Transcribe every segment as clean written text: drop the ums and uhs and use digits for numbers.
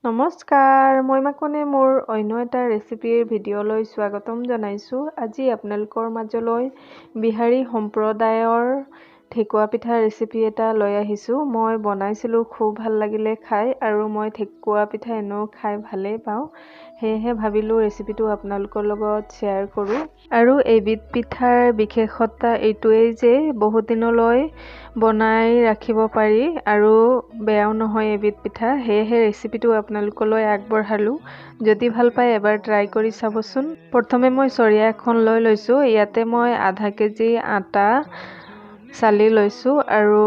নমস্কাৰ, মই মাকনে মোৰ অন্য এটা ৰেচিপিৰ ভিডিঅ'লৈ স্বাগতম জনাইছোঁ। আজি আপোনালোকৰ মাজলৈ বিহাৰী সম্প্ৰদায়ৰ ঠেকুৱা পিঠা ৰেচিপি এটা লৈ আহিছোঁ। মই বনাইছিলোঁ, খুব ভাল লাগিলে খাই, আৰু মই ঠেকুৱা পিঠা এনেও খাই ভালেই পাওঁ। সেয়েহে ভাবিলোঁ ৰেচিপিটো আপোনালোকৰ লগত শ্বেয়াৰ কৰোঁ। আৰু এইবিধ পিঠাৰ বিশেষতা এইটোৱেই যে বহুত দিনলৈ বনাই ৰাখিব পাৰি আৰু বেয়াও নহয় এইবিধ পিঠা। সেয়েহে ৰেচিপিটো আপোনালোকলৈ আগবঢ়ালোঁ। যদি ভাল পায় এবাৰ ট্ৰাই কৰি চাবচোন। প্ৰথমে মই চৰিয়া এখন লৈ লৈছোঁ। ইয়াতে মই আধা কেজি আটা চালি লৈছোঁ, আৰু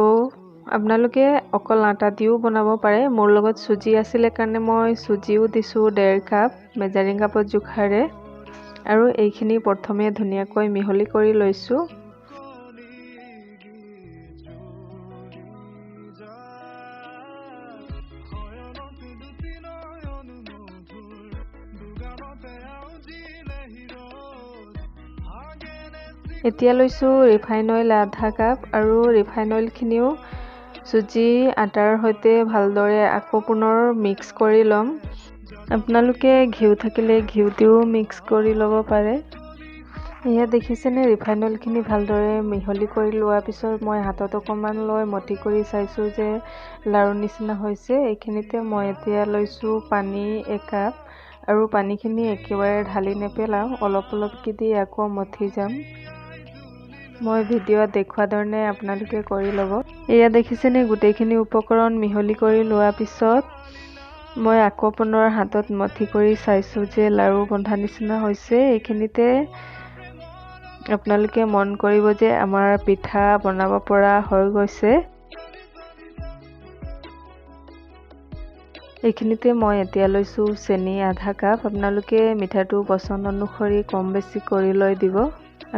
আপোনালোকে অকল আটা দিও বনাব পাৰে। মোৰ লগত চুজি আছিলে কাৰণে মই চুজিও দিছোঁ 1.5 কাপ মেজাৰিং কাপত জোখাৰে। আৰু এইখিনি প্ৰথমে ধুনীয়াকৈ মিহলি কৰি লৈছোঁ। এতিয়া লৈছোঁ ৰিফাইন অইল আধা কাপ, আৰু ৰিফাইন অইলখিনিও চুজি আটাৰ সৈতে ভালদৰে আকৌ পুনৰ মিক্স কৰি ল'ম। আপোনালোকে ঘিউ থাকিলে ঘিউ দিও মিক্স কৰি ল'ব পাৰে। এয়া দেখিছেনে, ৰিফাইন অইলখিনি ভালদৰে মিহলি কৰি লোৱাৰ পিছত মই হাতত অকণমান লৈ মঠি কৰি চাইছোঁ যে লাৰু নিচিনা হৈছে। এইখিনিতে মই এতিয়া লৈছোঁ পানী 1 কাপ, আৰু পানীখিনি একেবাৰে ঢালি নেপেলাওঁ, অলপ অলপকৈ দি আকৌ মঠি যাম। মই ভিডিঅ'ত দেখুওৱা ধৰণে আপোনালোকে কৰি ল'ব। এয়া দেখিছেনে, গোটেইখিনি উপকৰণ মিহলি কৰি লোৱাৰ পিছত মই আকৌ পুনৰ হাতত মঠি কৰি চাইছোঁ যে লাৰু বন্ধা নিচিনা হৈছে। এইখিনিতে আপোনালোকে মন কৰিব যে আমাৰ পিঠা বনাব পৰা হৈ গৈছে। এইখিনিতে মই এতিয়া লৈছোঁ চেনি আধা কাপ। আপোনালোকে মিঠাটো পচন্দ অনুসৰি কম বেছি কৰি লৈ দিব।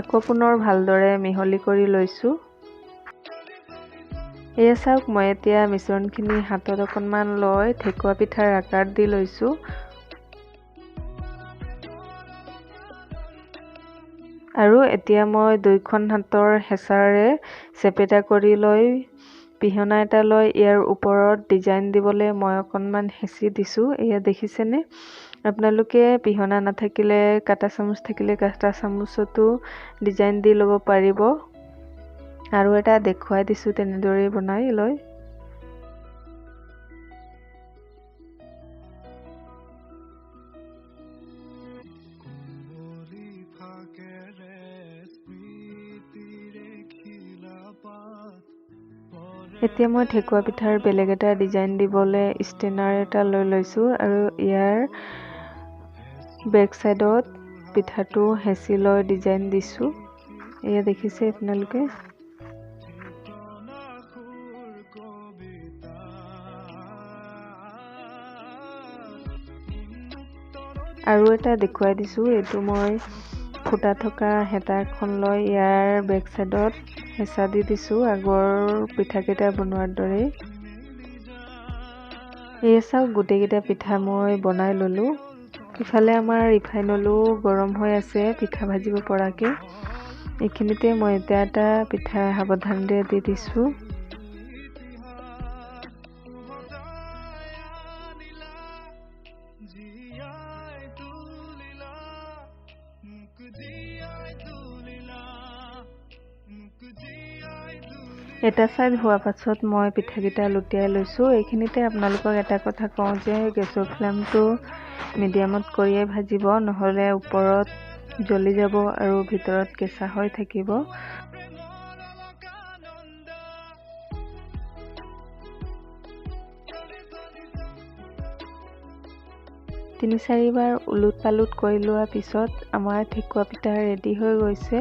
আকৌ পুনৰ ভালদৰে মিহলি কৰি লৈছোঁ। এয়া চাওক, মই এতিয়া মিশ্ৰণখিনি হাতত অকণমান লৈ ঠেকুৱা পিঠাৰ আকাৰ দি লৈছোঁ। আৰু এতিয়া মই 2খন হাতৰ হেঁচাৰে চেপেটা কৰি লৈ পিহনা এটা লৈ ইয়াৰ ওপৰত ডিজাইন দিবলৈ মই অকণমান হেঁচি দিছোঁ। এয়া দেখিছেনে, আপোনালোকে পিহনা নাথাকিলে কাটা চামুচ থাকিলে কাটা চামুচতো ডিজাইন দি ল'ব পাৰিব। আৰু এটা দেখুৱাই দিছোঁ তেনেদৰেই বনাই লৈ। এতিয়া মই ঠেকুৱা পিঠাৰ বেলেগ এটা ডিজাইন দিবলৈ ষ্টেনাৰ এটা লৈ লৈছোঁ, আৰু ইয়াৰ বেক চাইডত পিঠাটো হেঁচি লৈ ডিজাইন দিছোঁ। এয়া দেখিছে আপোনালোকে। আৰু এটা দেখুৱাই দিছোঁ, এইটো মই ফুটা থকা হেতা এখন লৈ ইয়াৰ বেক চাইডত হেঁচা দি দিছোঁ, আগৰ পিঠাকেইটা বনোৱাৰ দৰেই। এয়া চাওক, গোটেইকেইটা পিঠা মই বনাই ল'লোঁ। ইফালে আমাৰ ৰিফাইন অইলো গৰম হৈ আছে পিঠা ভাজিব পৰাকৈ। এইখিনিতে মই এতিয়া এটা পিঠা সাৱধানেৰে দি দিছোঁ। এটা চাইড হোৱাৰ পাছত মই পিঠাকেইটা লুটিয়াই লৈছোঁ। এইখিনিতে আপোনালোকক এটা কথা কওঁ যে গেছৰ ফ্লেমটো মিডিয়ামত কৰিয়ে ভাজিব, নহ'লে ওপৰত জ্বলি যাব আৰু ভিতৰত কেঁচা হৈ থাকিব। 3-4 বাৰ উলট পালট কৰি লোৱাৰ পিছত আমাৰ ঠেকুৱা পিঠা ৰেডি হৈ গৈছে।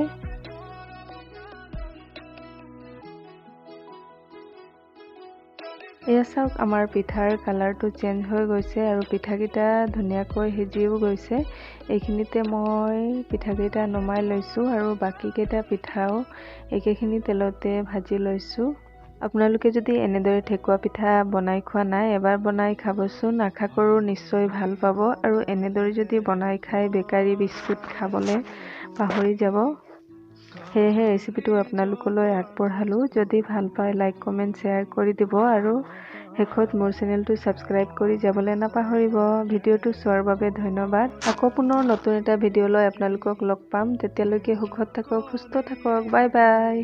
এয়া চাওক, আমাৰ পিঠাৰ কালাৰটো চেঞ্জ হৈ গৈছে আৰু পিঠাকেইটা ধুনীয়াকৈ সিজিও গৈছে। এইখিনিতে মই পিঠাকেইটা নমাই লৈছোঁ, আৰু বাকীকেইটা পিঠাও একেখিনি তেলতে ভাজি লৈছোঁ। আপোনালোকে যদি এনেদৰে ঠেকুৱা পিঠা বনাই খোৱা নাই, এবাৰ বনাই খাবচোন। আশা কৰোঁ নিশ্চয় ভাল পাব। আৰু এনেদৰে যদি বনাই খাই বেকাৰী বিস্কুট খাবলৈ পাহৰি যাব। সেয়েহে ৰেচিপিটো আপোনালোকলৈ আগবঢ়ালোঁ। যদি ভাল পায় লাইক কমেণ্ট শ্বেয়াৰ কৰি দিব, আৰু শেষত মোৰ চেনেলটো ছাবস্ক্ৰাইব কৰি যাবলৈ নাপাহৰিব। ভিডিঅ'টো চোৱাৰ বাবে ধন্যবাদ। আকৌ পুনৰ নতুন এটা ভিডিঅ' লৈ আপোনালোকক লগ পাম। তেতিয়ালৈকে সুখত থাকক, সুস্থ থাকক। Bye bye.